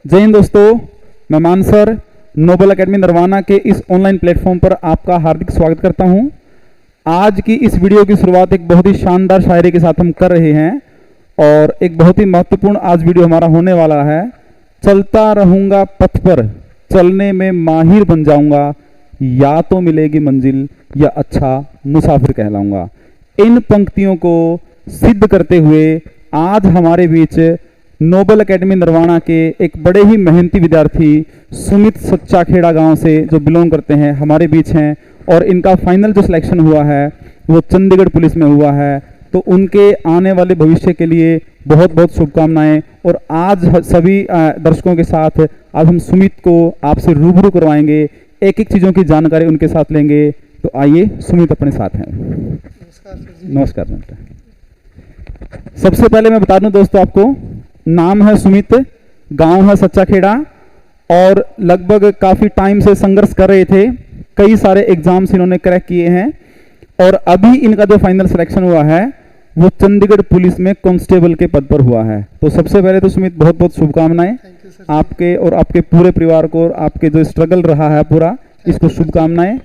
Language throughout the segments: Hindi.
जय हिंद दोस्तों, मैं मानसर नोबल एकेडमी नरवाना के इस ऑनलाइन प्लेटफॉर्म पर आपका हार्दिक स्वागत करता हूं। आज की इस वीडियो की शुरुआत एक बहुत ही शानदार शायरी के साथ हम कर रहे हैं और एक बहुत ही महत्वपूर्ण आज वीडियो हमारा होने वाला है। चलता रहूंगा पथ पर, चलने में माहिर बन जाऊंगा, या तो मिलेगी मंजिल या अच्छा मुसाफिर कहलाऊंगा। इन पंक्तियों को सिद्ध करते हुए आज हमारे बीच नोबल एकेडमी नरवाना के एक बड़े ही मेहनती विद्यार्थी सुमित सच्चा खेड़ा गांव से जो बिलोंग करते हैं हमारे बीच हैं और इनका फाइनल जो सिलेक्शन हुआ है वो चंडीगढ़ पुलिस में हुआ है। तो उनके आने वाले भविष्य के लिए बहुत बहुत शुभकामनाएं। और आज सभी दर्शकों के साथ आज हम सुमित को आपसे रूबरू करवाएंगे, एक एक चीज़ों की जानकारी उनके साथ लेंगे। तो आइए, सुमित अपने साथ हैं। नमस्कार सुमित। सबसे पहले मैं बता दूं दोस्तों, आपको नाम है सुमित, गांव है सच्चा खेड़ा और लगभग काफ़ी टाइम से संघर्ष कर रहे थे। कई सारे एग्जाम्स इन्होंने क्रैक किए हैं और अभी इनका जो फाइनल सिलेक्शन हुआ है वो चंडीगढ़ पुलिस में कांस्टेबल के पद पर हुआ है। तो सबसे पहले तो सुमित बहुत बहुत शुभकामनाएं आपके और आपके पूरे परिवार को, और आपके जो स्ट्रगल रहा है पूरा, इसको शुभकामनाएं।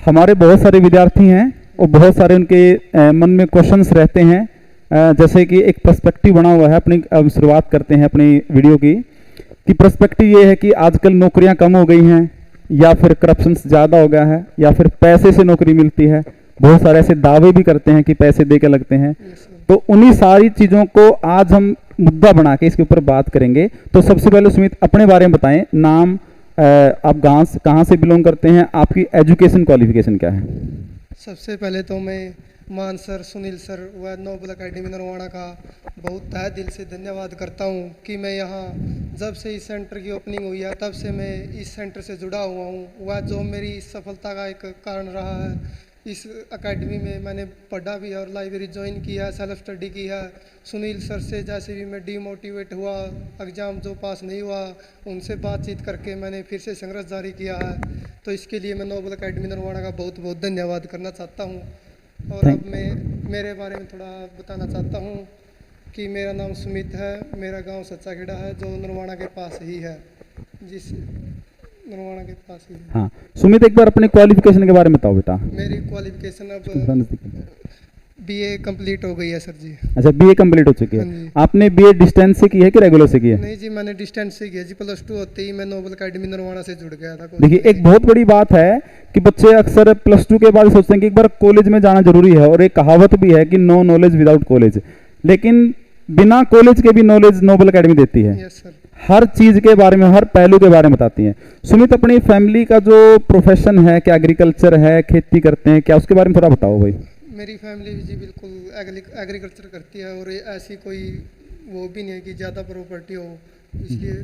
हमारे बहुत सारे विद्यार्थी हैं और बहुत सारे उनके मन में क्वेश्चंस रहते हैं, जैसे कि एक पर्सपेक्टिव बना हुआ है अपनी। अब शुरुआत करते हैं अपनी वीडियो की कि पर्सपेक्टिव ये है कि आजकल नौकरियां कम हो गई हैं, या फिर करप्शन ज़्यादा हो गया है, या फिर पैसे से नौकरी मिलती है। बहुत सारे ऐसे दावे भी करते हैं कि पैसे दे के लगते हैं। तो उन्हीं सारी चीज़ों को आज हम मुद्दा बना के इसके ऊपर बात करेंगे। तो सबसे पहले सुमित अपने बारे में बताएं, नाम, आप कहाँ से बिलोंग करते हैं, आपकी एजुकेशन क्वालिफिकेशन क्या है? सबसे पहले तो मैं मान सर, सुनील सर व नोबल एकेडमी नरवाना का बहुत तहे दिल से धन्यवाद करता हूं कि मैं यहाँ जब से इस सेंटर की ओपनिंग हुई है तब से मैं इस सेंटर से जुड़ा हुआ हूं। वह जो मेरी सफलता का एक कारण रहा है। इस एकेडमी में मैंने पढ़ा भी है और लाइब्रेरी ज्वाइन की है, सेल्फ स्टडी की है। सुनील सर से जैसे भी मैं डीमोटिवेट हुआ, एग्ज़ाम जो पास नहीं हुआ, उनसे बातचीत करके मैंने फिर से संघर्ष जारी किया है। तो इसके लिए मैं नोबल एकेडमी नरवाना का बहुत बहुत धन्यवाद करना चाहता हूँ। और अब मैं मेरे बारे में थोड़ा बताना चाहता हूँ कि मेरा नाम सुमित है, मेरा गांव सच्चा खेड़ा है जो नरवाना के पास ही है, जिस नरवाना के पास ही है। हाँ सुमित, एक बार अपने क्वालिफिकेशन के बारे में बताओ बेटा। मेरी क्वालिफिकेशन अब बीए कंप्लीट हो गई है सर जी। अच्छा, बीए कंप्लीट हो चुकी है। आपने बीए डिस्टेंस से की है कि रेगुलर से की है? नहीं जी, मैंने डिस्टेंस से किया जी। +2 होते ही मैं नोबल एकेडमी नरवाना से जुड़ गया था। देखिए, एक बहुत बड़ी बात है कि बच्चे अक्सर +2 के बाद सोचते हैं कि एक बार कॉलेज में जाना जरूरी है, और एक कहावत भी है कि नो नॉलेज विदाउट कॉलेज। लेकिन बिना कॉलेज के भी नॉलेज नोबल एकेडमी देती है। Yes sir. हर चीज के बारे में, हर पहलू के बारे में बताती है। सुमित, अपनी फैमिली का जो प्रोफेशन है, क्या एग्रीकल्चर है, खेती करते हैं क्या, उसके बारे में थोड़ा बताओ भाई। मेरी फैमिली जी बिल्कुल एग्रीकल्चर करती है और ऐसी कोई वो भी नहीं है कि ज़्यादा प्रॉपर्टी हो, इसलिए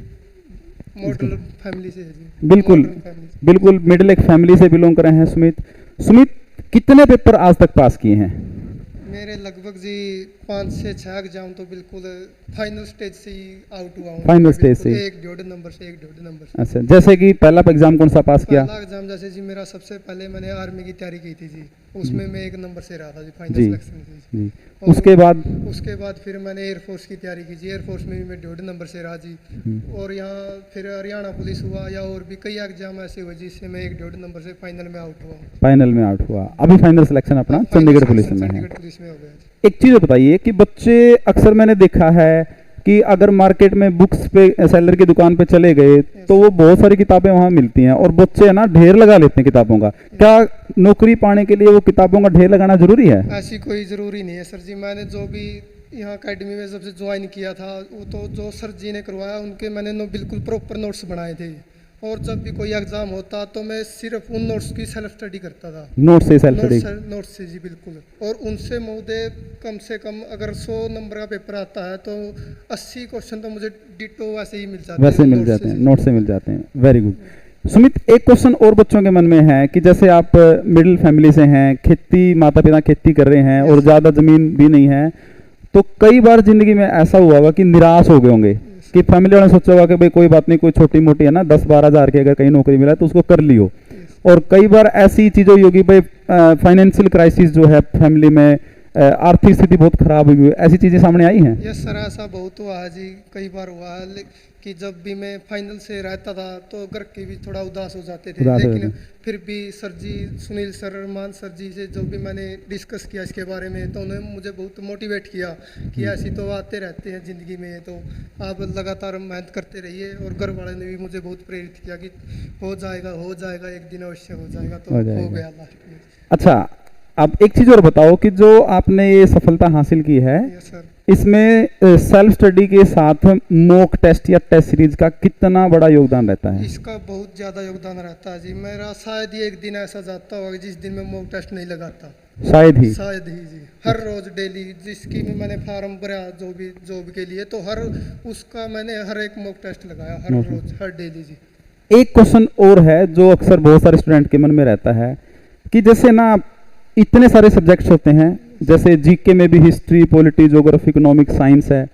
मॉडल फैमिली से है जी। बिल्कुल बिल्कुल मिडिल एक फैमिली से बिलोंग कर रहे हैं सुमित। सुमित, कितने पेपर आज तक पास किए हैं? मेरे लगभग जी 5 से 6 एग्जाम तो बिल्कुल फाइनल स्टेज से ही आउट हुआ हूँ। फाइनल स्टेज से 1.5 नंबर से 1.5 नंबर से। अच्छा, जैसे कि पहला एग्जाम कौन सा पास किया? पहला एग्जाम जैसे जी मेरा सबसे पहले मैंने आर्मी की तैयारी की थी जी, उसमें मैं 1 नंबर से रहा था जी फाइनल सिलेक्शन से जी। उसके बाद फिर मैंने एयरफोर्स की तैयारी की जी, एयरफोर्स में भी मैं 1.5 नंबर से रहा जी। और यहाँ फिर हरियाणा पुलिस हुआ, या और भी कई एग्जाम ऐसे हुए जिससे मैं 1.5 नंबर से फाइनल में आउट हुआ। फाइनल में आउट हुआ। अभी फाइनल सिलेक्शन अपना चंडीगढ़ पुलिस में है। एक चीज बताइए कि बच्चे अक्सर मैंने देखा है कि अगर मार्केट में बुक्स पे सेलर की दुकान पे चले गए तो वो बहुत सारी किताबें वहाँ मिलती हैं और बच्चे है ना ढेर लगा लेते हैं किताबों का। क्या नौकरी पाने के लिए वो किताबों का ढेर लगाना जरूरी है? ऐसी कोई जरूरी नहीं है सर जी। मैंने जो भी यहाँ अकेडमी में जब से ज्वाइन किया था, वो तो जो सर जी ने करवाया उनके मैंने बिल्कुल प्रॉपर नोट्स बनाए थे। और जब भी कोई एग्जाम होता तो मैं सिर्फ उन नोट्स की सेल्फ स्टडी करता था। नोट्स से सेल्फ स्टडी? नोट्स से जी बिल्कुल। और उनसे मुझे कम से कम अगर 100 नंबर का पेपर आता है तो 80 क्वेश्चन तो मुझे डिटो वैसे ही मिल जाते हैं। वैसे मिल जाते हैं, नोट से मिल जाते हैं। Very good. सुमित, एक क्वेश्चन और बच्चों के मन में है कि जैसे आप मिडिल फैमिली से हैं, खेती, माता पिता खेती कर रहे हैं और ज़्यादा ज़मीन भी नहीं है, तो कई बार ज़िंदगी में ऐसा हुआ होगा कि निराश हो गए होंगे कि फैमिली वाले ने सोचा होगा कि भाई कोई बात नहीं, कोई छोटी मोटी है ना 10-12 हज़ार की अगर कहीं नौकरी मिला तो उसको कर लियो। और कई बार ऐसी चीज़ें हुई होगी भाई, फाइनेंशियल क्राइसिस जो है फैमिली में, आर्थिक स्थिति बहुत खराब हुई है, ऐसी चीजें सामने आई हैं? यस सर, ऐसा बहुत हुआ है जी, कई बार हुआ है कि जब भी मैं फाइनल से रहता था तो घर के भी थोड़ा उदास हो जाते थे, उदास हो लेकिन जाते। फिर भी सर जी, सुनील सर, मान सर जी से जो भी मैंने डिस्कस किया इसके बारे में, तो उन्होंने मुझे बहुत मोटिवेट किया कि ऐसी तो आते रहते हैं ज़िंदगी में, तो आप लगातार मेहनत करते रहिए। और घर वाले ने भी मुझे बहुत प्रेरित किया कि हो जाएगा, एक दिन अवश्य हो जाएगा, तो हो हो जाएगा। गया लास्ट में। अच्छा, अब एक चीज और बताओ कि जो आपने ये सफलता हासिल की है, यस सर। इसमें सेल्फ स्टडी के साथ मॉक टेस्ट या टेस्ट सीरीज का कितना बड़ा योगदान रहता है? इसका बहुत ज़्यादा योगदान रहता है जी। मेरा शायद ही एक दिन ऐसा जाता होगा जिस दिन मैं मॉक टेस्ट नहीं लगाता, शायद ही। शायद ही जी। हर रोज डेली जिसकी भी मैंने फार्म भरा जो भी जॉब के लिए, तो हर उसका मैंने हर एक मॉक टेस्ट लगाया, हर रोज, हर डेली जी। एक क्वेश्चन और है जो अक्सर बहुत सारे स्टूडेंट के मन में रहता है कि जैसे ना इतने सारे सब्जेक्ट्स होते हैं, जैसे जीके में भी history, polity, geography, economics, science है,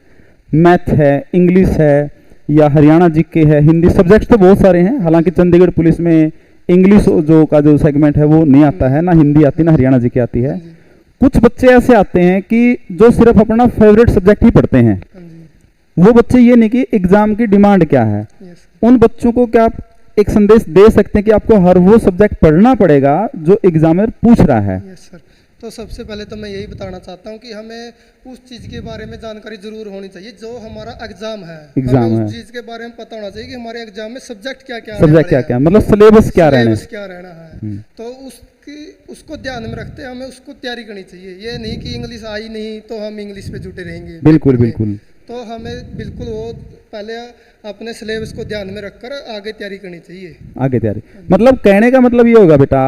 मैथ है, इंग्लिश है, या हरियाणा जीके है, हिंदी, सब्जेक्ट्स तो बहुत सारे हैं। हालांकि चंडीगढ़ पुलिस में इंग्लिश जो सेगमेंट है वो नहीं आता है, ना हिंदी आती, ना हरियाणा जीके आती है। हाँ जी, कुछ बच्चे ऐसे आते हैं कि जो सिर्फ अपना फेवरेट सब्जेक्ट ही पढ़ते हैं, हाँ जी। वो बच्चे ये नहीं कि एग्जाम की डिमांड क्या है। यस उन बच्चों को क्या आप एक संदेश दे सकते हैं कि आपको हर वो सब्जेक्ट पढ़ना पड़ेगा जो एग्जामिनर पूछ रहा है? Yes sir. तो सबसे पहले तो मैं यही बताना चाहता हूँ कि हमें उस चीज़ के बारे में जानकारी जरूर होनी चाहिए जो हमारा एग्जाम है। एग्जाम हमें है। उस चीज़ के बारे में पता होना चाहिए कि हमारे एग्जाम में सब्जेक्ट क्या क्या सब्जेक्ट क्या क्या, मतलब सिलेबस क्या रहना है। क्या रहना है। तो उसको ध्यान में रखते हमें उसको तैयारी करनी चाहिए। ये नहीं कि इंग्लिश आई नहीं तो हम इंग्लिश पे जुटे रहेंगे। बिल्कुल पेपर में। बिल्कुल। तो हमें बिल्कुल वो पहले अपने सिलेबस को ध्यान में रखकर आगे तैयारी करनी चाहिए। आगे तैयारी, मतलब कहने का मतलब ये होगा बेटा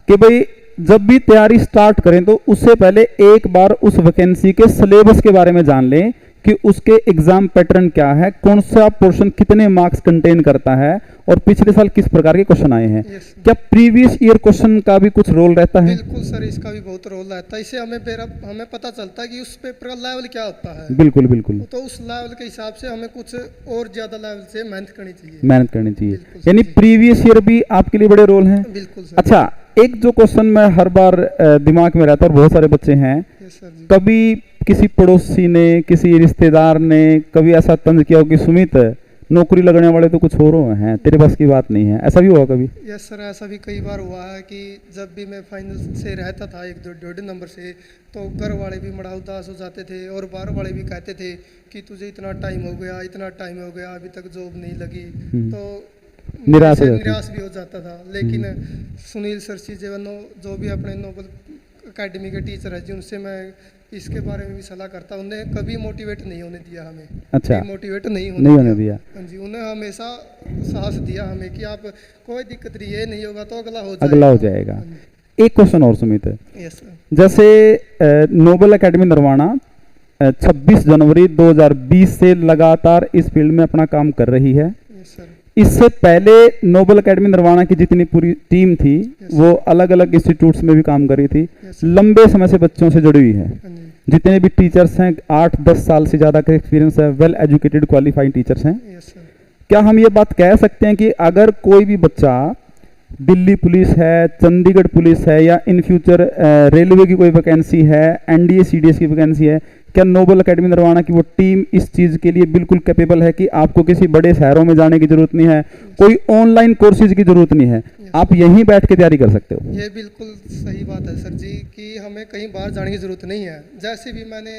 कि भाई जब भी तैयारी स्टार्ट करें तो उससे पहले एक बार उस वैकेंसी के सिलेबस के बारे में जान लें कि उसके एग्जाम पैटर्न क्या है, कौन सा पोर्शन कितने मार्क्स कंटेन करता है, और पिछले साल किस प्रकार के क्वेश्चन आए हैं। यस। क्या प्रीवियस ईयर क्वेश्चन का भी कुछ रोल रहता है? बिल्कुल सर, इसका भी बहुत रोल रहता है। इससे हमें पता चलता है कि उस पेपर का लेवल क्या होता है। बिल्कुल बिल्कुल। तो उस लेवल के हिसाब से हमें कुछ और ज्यादा लेवल से मेहनत करनी चाहिए। मेहनत करनी चाहिए, बिल्कुल सर यानी जी। प्रीवियस ईयर भी आपके लिए बड़े रोल हैं। बिल्कुल सर। अच्छा, एक जो क्वेश्चन में हर बार दिमाग में रहता है और बहुत सारे बच्चे हैं, यस सर जी। कभी किसी पड़ोसी ने, किसी रिश्तेदार ने कभी ऐसा तंज किया हो कि सुमित नौकरी लगने वाले तो कुछ और हैं, तेरे पास की बात नहीं है, ऐसा भी हुआ कभी? यस सर, ऐसा भी कई बार हुआ है कि जब भी मैं फाइनल से रहता था एक डेढ़ नंबर से, तो घर वाले भी बड़ा उदास हो जाते थे और बाहर वाले भी कहते थे कि तुझे इतना टाइम हो गया अभी तक जॉब नहीं लगी। तो निराश हो मैं जाते। निराश भी हो जाता था। लेकिन सुनील सर जी जो भी अपने नोबल अकेडमी के टीचर है जी, उनसे मैं इसके बारे में भी सलाह करता। उन्हें कभी मोटिवेट नहीं होने दिया हमें। अच्छा। मोटिवेट नहीं नहीं होने दिया। हाँ जी, उन्हें हमेशा साहस दिया हमें कि आप कोई दिक्कत नहीं, ये नहीं होगा तो अगला हो जाएगा। हाँ जी। एक क्वेश्चन और सुमित, यस सर। जैसे नोबल एकेडमी नरवाना 26 जनवरी 2020 से लगातार इस फील्ड में अपना काम कर रही है। Yes sir. इससे पहले नोबल एकेडमी नरवाना की जितनी पूरी टीम थी वो अलग अलग इंस्टीट्यूट्स में भी काम कर रही थी, यस। लंबे समय से बच्चों से जुड़ी हुई है। हाँ जी। जितने भी टीचर्स हैं 8-10 साल से ज़्यादा का एक्सपीरियंस है, वेल एजुकेटेड क्वालिफाइड टीचर्स हैं। Yes sir. क्या हम ये बात कह सकते हैं कि अगर कोई भी बच्चा दिल्ली पुलिस है, चंडीगढ़ पुलिस है, या इन फ्यूचर रेलवे की कोई वैकेंसी है, एनडीए सीडीएस की वैकेंसी है, क्या नोबल एकेडमी नरवाना की वो टीम इस चीज़ के लिए बिल्कुल कैपेबल है कि आपको किसी बड़े शहरों में जाने की जरूरत नहीं है, कोई ऑनलाइन कोर्सेज की जरूरत नहीं है, आप यहीं बैठ के तैयारी कर सकते हो? ये बिल्कुल सही बात है सर जी कि हमें कहीं बाहर जाने की जरूरत नहीं है। जैसे भी मैंने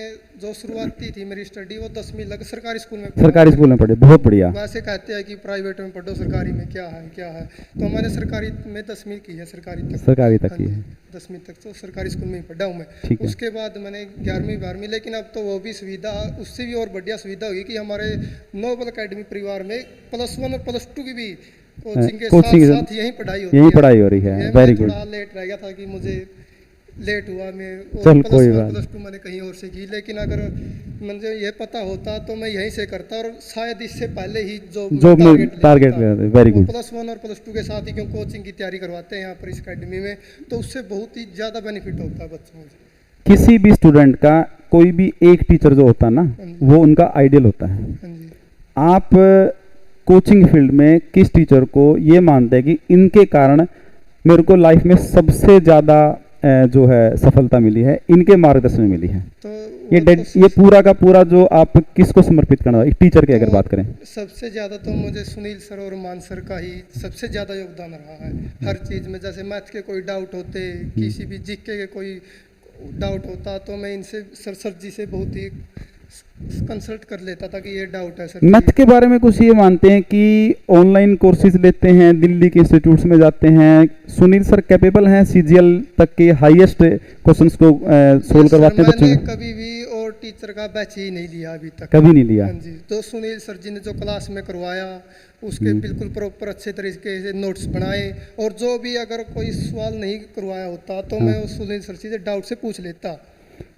जो शुरुआती थी मेरी स्टडी वो 10वीं लग सरकारी स्कूल में सरकारी स्कूल में पढ़े, बहुत बढ़िया। वैसे कहते हैं कि प्राइवेट में पढ़ो, सरकारी में क्या है। तो मैंने सरकारी में 10वीं की है, सरकारी तक। सरकारी तक हाँ की जी, है। 10वीं तक तो सरकारी स्कूल में ही पढ़ा हूँ ठीक मैं। है। उसके बाद मैंने 11वीं 12वीं, लेकिन अब तो वो भी सुविधा, उससे भी और बढ़िया सुविधा हुई कि हमारे नोबल एकेडमी परिवार में +1 और +2 की भी कोचिंग के साथ यही पढ़ाई होती है। यही पढ़ाई हो रही है। ये वेरी मैं गुड। थोड़ा लेट रह गया था कि मुझे लेट हुआ। मैं चल कोई +1 बात नहीं। +2 मैंने कहीं और से की, लेकिन अगर मुझे ये पता होता तो मैं यहीं से करता और शायद इससे पहले ही जॉब में टारगेट लेते। Very good. +1 और +2 के साथ ही क्यों कोचिंग की तैयारी करवाते हैं यहाँ पर इस अकेडमी में, तो उससे बहुत ही ज़्यादा बेनिफिट होता है बच्चों को। किसी भी स्टूडेंट का कोई भी एक टीचर जो होता है ना, वो उनका आइडियल होता है। हाँ जी। आप कोचिंग फील्ड में किस टीचर को ये मानते हैं कि इनके कारण मेरे को लाइफ में सबसे ज़्यादा जो है सफलता मिली है, इनके मार्गदर्शन में मिली है। तो ये वो तो ये पूरा का पूरा जो आप किसको समर्पित करना, एक टीचर की अगर तो बात करें? सबसे ज़्यादा तो मुझे सुनील सर और मान सर का ही सबसे ज़्यादा योगदान रहा है हर चीज़ में। जैसे मैथ के कोई डाउट होते, किसी भी जीके के कोई डाउट होता, तो मैं इनसे सर जी से बहुत ही कंसल्ट कर लेता था कि ये डाउट है सर जी। मैथ के बारे में कुछ ये मानते हैं कि ऑनलाइन कोर्सेज लेते हैं, दिल्ली के इंस्टीट्यूट्स में जाते हैं, सुनील सर कैपेबल हैं सीजीएल तक के हाईएस्ट क्वेश्चंस को सोल्व करवाते हैं बच्चों मैंने के? कभी भी और टीचर का बैच ही नहीं लिया अभी तक। कभी नहीं लिया? हाँ जी, तो सुनील सर जी ने जो क्लास में करवाया उसके बिल्कुल प्रॉपर अच्छे तरीके से नोट्स बनाए, और जो भी अगर कोई सवाल नहीं करवाया होता तो मैं उस सुनील सर जी से डाउट से पूछ लेता।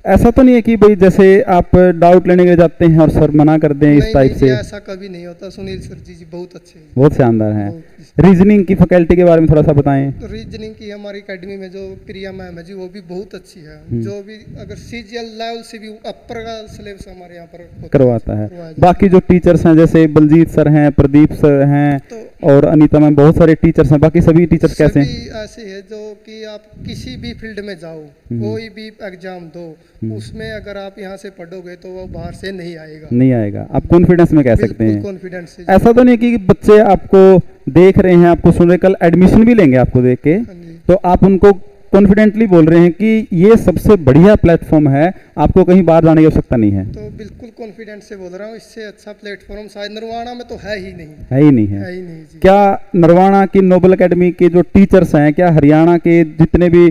ऐसा तो नहीं है कि भाई जैसे आप डाउट लेने के लिए जाते हैं और सर मना कर दें इस नहीं टाइप नहीं से? जी, ऐसा कभी नहीं होता। सुनील सर जी बहुत अच्छे हैं। बहुत शानदार है। बहुत। रीजनिंग की फैकल्टी के बारे में थोड़ा सा बताएं। तो रीजनिंग की हमारी एकेडमी में जो प्रिया मैम है जी, वो भी बहुत अच्छी है। जो भी अगर सीजीएल लेवल से भी अपर का सिलेबस हमारे यहाँ पर होता करवाता है। करवाया जाता बाकी जो टीचर्स हैं जैसे बलजीत सर हैं, प्रदीप सर हैं तो और अनीता मैम, बहुत सारे टीचर्स हैं। बाकी सभी टीचर्स कैसे हैं? सभी ऐसे है जो कि आप किसी भी फील्ड में जाओ, कोई भी एग्जाम दो, उसमें अगर आप यहाँ से पढ़ोगे तो वो बाहर से नहीं आएगा। नहीं आएगा, आप कॉन्फिडेंस में कह सकते बिल्कुल हैं। कॉन्फिडेंस से। ऐसा तो नहीं कि बच्चे आपको देख रहे हैं, आपको सुन रहे, कल एडमिशन भी लेंगे आपको देख के, हाँ जी। तो आप उनको कॉन्फिडेंटली बोल रहे हैं कि ये सबसे बढ़िया प्लेटफॉर्म है, आपको कहीं बाहर जाने की आवश्यकता नहीं है? तो बिल्कुल कॉन्फिडेंस से बोल रहा हूँ, इससे अच्छा प्लेटफॉर्म शायद निर्वाणा में तो है ही नहीं। है ही नहीं है है। ही नहीं जी। क्या नरवाणा की नोबल एकेडमी के जो टीचर्स हैं, क्या हरियाणा के जितने भी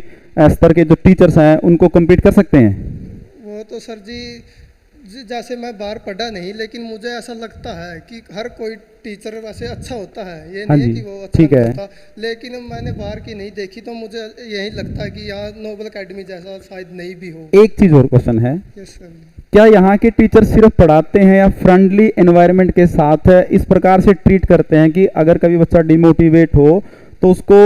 स्तर के जो टीचर्स हैं उनको कम्पीट कर सकते हैं? वो तो सर जी जैसे मैं बाहर पढ़ा नहीं, लेकिन मुझे ऐसा लगता है कि हर कोई टीचर वैसे अच्छा होता है, ये हाँ नहीं है जी, कि वो अच्छा ठीक नहीं है। होता। लेकिन मैंने बाहर की नहीं देखी, तो मुझे यही लगता है कि यहाँ नोबल एकेडमी जैसा शायद नहीं भी हो। एक चीज और क्वेश्चन है, यस सर। क्या यहाँ के टीचर सिर्फ पढ़ाते हैं या फ्रेंडली एनवायरनमेंट के साथ इस प्रकार से ट्रीट करते हैं कि अगर कभी बच्चा डिमोटिवेट हो तो उसको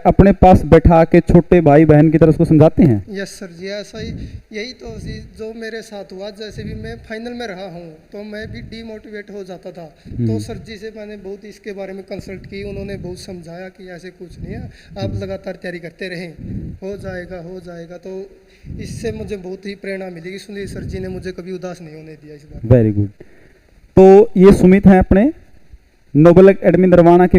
अपने पास बैठा के छोटे भाई बहन की तरह उसको समझाते हैं? यस सर जी, ऐसा ही यही तो जो मेरे साथ हुआ। जैसे भी मैं फाइनल में रहा हूँ तो मैं भी डीमोटिवेट हो जाता था, तो सर जी से मैंने बहुत इसके बारे में कंसल्ट की। उन्होंने बहुत समझाया कि ऐसे कुछ नहीं है, आप लगातार तैयारी करते रहें, हो जाएगा हो जाएगा। तो इससे मुझे बहुत ही प्रेरणा मिली कि सुनील सर जी ने मुझे कभी उदास नहीं होने दिया इस बार। Very good. तो ये सुमित हैं, अपने नोबल एकेडमी नरवाना के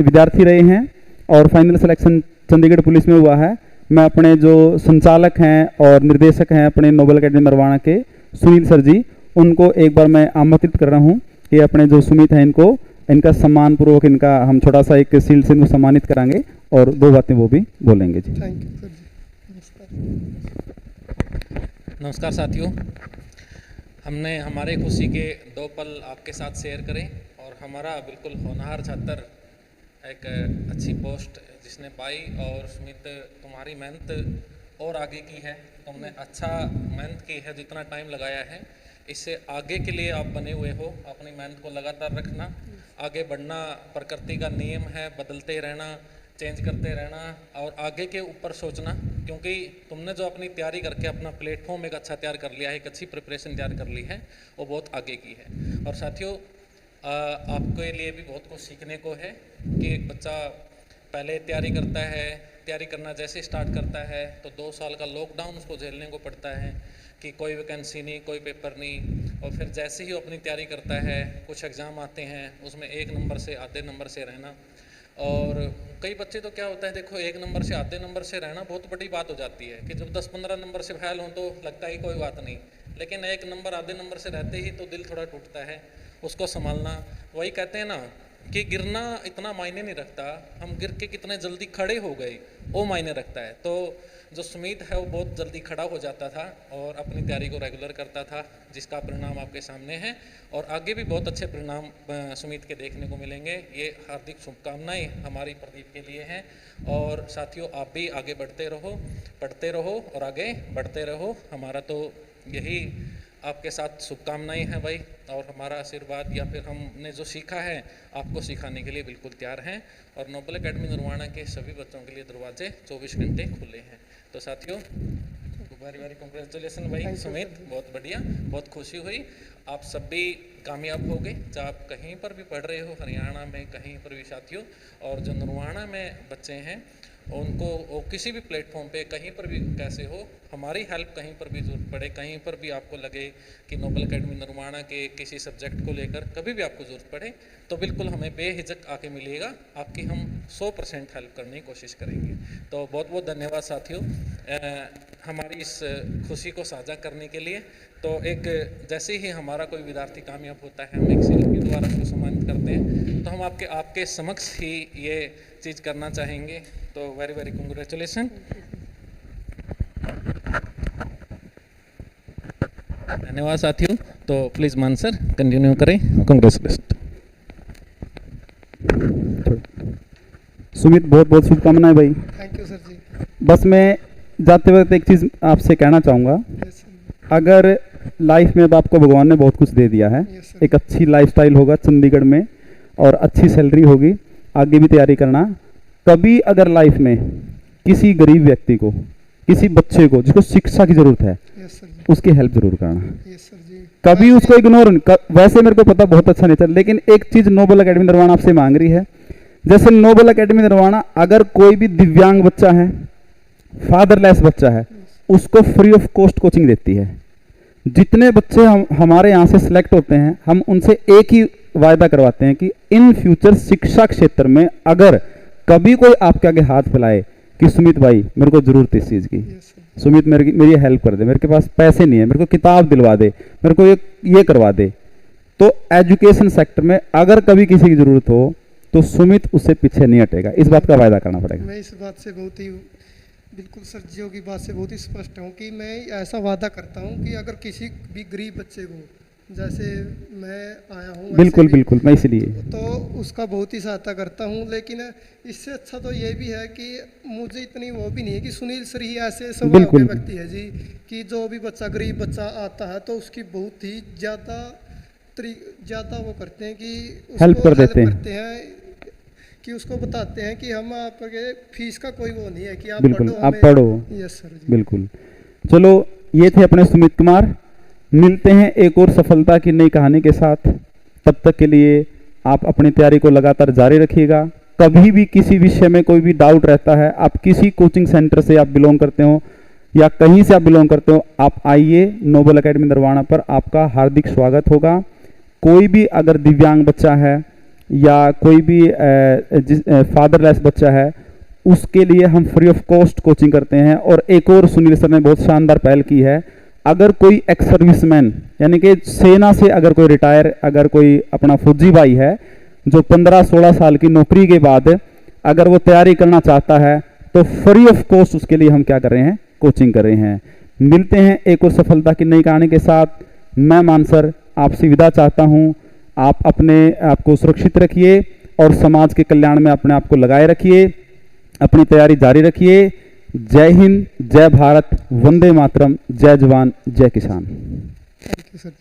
विद्यार्थी रहे हैं और फाइनल सिलेक्शन चंडीगढ़ पुलिस में हुआ है। मैं अपने जो संचालक हैं और निर्देशक हैं अपने नोबल एकेडमी नरवाना के, सुनील सर जी, उनको एक बार मैं आमंत्रित कर रहा हूं कि अपने जो सुमित हैं इनको, इनका सम्मान पूर्वक इनका हम छोटा सा एक शील्ड से इनको सम्मानित कराएंगे और दो बातें वो भी बोलेंगे जी। थैंक यू सर जी। नमस्कार। नमस्कार साथियों, हमने हमारे खुशी के 2 पल आपके साथ शेयर करें और हमारा बिल्कुल होनहार छात्र एक अच्छी पोस्ट जिसने पाई, और सुमित तुम्हारी मेहनत और आगे की है, तुमने अच्छा मेहनत की है, जितना टाइम लगाया है इससे आगे के लिए आप बने हुए हो। अपनी मेहनत को लगातार रखना, आगे बढ़ना प्रकृति का नियम है, बदलते रहना, चेंज करते रहना और आगे के ऊपर सोचना, क्योंकि तुमने जो अपनी तैयारी करके अपना प्लेटफॉर्म एक अच्छा तैयार कर लिया है, एक अच्छी प्रिपरेशन तैयार कर ली है, वो बहुत आगे की है। और साथियों, आपके लिए भी बहुत कुछ सीखने को है कि एक बच्चा पहले तैयारी करता है, तैयारी करना जैसे स्टार्ट करता है तो 2 साल का लॉकडाउन उसको झेलने को पड़ता है कि कोई वैकेंसी नहीं, कोई पेपर नहीं, और फिर जैसे ही अपनी तैयारी करता है, कुछ एग्ज़ाम आते हैं उसमें 1 नंबर से आधे नंबर से रहना। और कई बच्चे तो क्या होता है, देखो 1 नंबर से आधे नंबर से रहना बहुत बड़ी बात हो जाती है कि जब 10-15 नंबर से फेल हों तो लगता है कोई बात नहीं, लेकिन 1 नंबर आधे नंबर से रहते ही तो दिल थोड़ा टूटता है, उसको संभालना। वही कहते हैं ना कि गिरना इतना मायने नहीं रखता, हम गिर के कितने जल्दी खड़े हो गए वो मायने रखता है। तो जो सुमित है वो बहुत जल्दी खड़ा हो जाता था और अपनी तैयारी को रेगुलर करता था, जिसका परिणाम आपके सामने है और आगे भी बहुत अच्छे परिणाम सुमित के देखने को मिलेंगे। ये हार्दिक शुभकामनाएं हमारी प्रदीप के लिए हैं। और साथियों, आप भी आगे बढ़ते रहो, पढ़ते रहो और आगे बढ़ते रहो। हमारा तो यही आपके साथ शुभकामनाएं हैं भाई, और हमारा आशीर्वाद या फिर हमने जो सीखा है आपको सिखाने के लिए बिल्कुल तैयार हैं। और नोबल एकेडमी नरवाना के सभी बच्चों के लिए दरवाजे 24 घंटे खुले हैं। तो साथियों, वेरी वेरी कंग्रेचुलेसन भाई Thank you, सुमित, sir. बहुत बढ़िया, बहुत खुशी हुई। आप सब भी कामयाब हो गए, चाहे आप कहीं पर भी पढ़ रहे हो, हरियाणा में कहीं पर भी साथियों। और जो नरवाना में बच्चे हैं उनको वो किसी भी प्लेटफॉर्म पे कहीं पर भी कैसे हो, हमारी हेल्प कहीं पर भी जरूरत पड़े, कहीं पर भी आपको लगे कि नोबल एकेडमी नरवाना के किसी सब्जेक्ट को लेकर कभी भी आपको ज़रूरत पड़े तो बिल्कुल हमें बेहिचक आके मिलिएगा, आपकी हम 100% हेल्प करने की कोशिश करेंगे। तो बहुत बहुत धन्यवाद साथियों हमारी इस खुशी को साझा करने के लिए। तो एक जैसे ही हमारा कोई विद्यार्थी कामयाब होता है, हम एक शिल्प के द्वारा उसको सम्मानित करते हैं, तो हम आपके समक्ष ही ये चीज़ करना चाहेंगे। तो वेरी वेरी कंग्रेचुलेसन। धन्यवाद साथियों। तो प्लीज़ मान सर कंटिन्यू करें। कंग्रेचुलेसन। सुमित बहुत बहुत शुभकामनाएं भाई। थैंक यू सर जी। बस मैं जाते वक्त एक चीज़ आपसे कहना चाहूँगा, यस सर। अगर लाइफ में अब आपको भगवान ने बहुत कुछ दे दिया है, Yes, sir. एक अच्छी लाइफस्टाइल होगा चंडीगढ़ में और अच्छी सैलरी होगी, आगे भी तैयारी करना। कभी अगर लाइफ में किसी गरीब व्यक्ति को, किसी बच्चे को जिसको शिक्षा की ज़रूरत है, यस सर जी। उसकी हेल्प जरूर करना। यस सर जी। कभी उसको इग्नोर वैसे मेरे को पता बहुत अच्छा नेचर, लेकिन एक चीज़ नोबल एकेडमी नरवाना आपसे मांग रही है। जैसे नोबल एकेडमी नरवाना अगर कोई भी दिव्यांग बच्चा है, फादरलेस बच्चा है, उसको फ्री ऑफ कॉस्ट कोचिंग देती है। जितने बच्चे हमारे यहाँ से सिलेक्ट होते हैं, हम उनसे एक ही वायदा करवाते हैं कि इन फ्यूचर शिक्षा क्षेत्र में अगर कभी कोई आपके आगे हाथ फैलाए कि सुमित भाई मेरे को जरूरत है इस चीज़ की, यस सर। सुमित मेरी हेल्प कर दे, मेरे के पास पैसे नहीं है, मेरे को किताब दिलवा दे, मेरे को ये करवा दे, तो एजुकेशन सेक्टर में अगर कभी किसी की ज़रूरत हो तो सुमित उससे पीछे नहीं हटेगा। इस बात का वायदा करना पड़ेगा। मैं इस बात से बहुत ही बिल्कुल सर जियो की बात से बहुत ही स्पष्ट हूँ कि मैं ऐसा वादा करता हूँ कि अगर किसी भी गरीब बच्चे को, जैसे मैं आया हूँ वैसे बिल्कुल भी, बिल्कुल, मैं इसलिए तो उसका बहुत ही सहायता करता हूँ। लेकिन इससे अच्छा तो ये भी है कि मुझे इतनी वो भी नहीं है कि सुनील सर ही ऐसे स्वभाव के बिल्कुल। व्यक्ति है जी कि जो भी बच्चा गरीब बच्चा आता है तो उसकी बहुत ही ज़्यादा वो करते हैं कि उसको हेल्प कर देते हैं। करते हैं कि उसको बताते हैं कि हम आपके फीस का कोई वो नहीं है कि आप बिल्कुल, पढ़ो, आप हमें- पढ़ो। यस सर जी। बिल्कुल। चलो, ये थे अपने सुमित कुमार। मिलते हैं एक और सफलता की नई कहानी के साथ। तब तक के लिए आप अपनी तैयारी को लगातार जारी रखिएगा। कभी भी किसी विषय में कोई भी डाउट रहता है, आप किसी कोचिंग सेंटर से आप बिलोंग करते हो या कहीं से आप बिलोंग करते हो, आप आइए नोबल एकेडमी नरवाना पर, आपका हार्दिक स्वागत होगा। कोई भी अगर दिव्यांग बच्चा है या कोई भी फादरलेस बच्चा है, उसके लिए हम फ्री ऑफ कॉस्ट कोचिंग करते हैं। और एक और सुनील सर ने बहुत शानदार पहल की है, अगर कोई एक्स सर्विसमैन यानी कि सेना से अगर कोई रिटायर, अगर कोई अपना फौजी भाई है जो 15-16 साल की नौकरी के बाद अगर वो तैयारी करना चाहता है, तो फ्री ऑफ कॉस्ट उसके लिए हम क्या कर रहे हैं, कोचिंग कर रहे हैं। मिलते हैं एक और सफलता की नई कहानी के साथ। मैं मानसर आपसे विदा चाहता हूं। आप अपने आप को सुरक्षित रखिए और समाज के कल्याण में अपने आप को लगाए रखिए, अपनी तैयारी जारी रखिए। जय हिंद, जय भारत, वंदे मातरम, जय जवान, जय किसान। Thank you sir.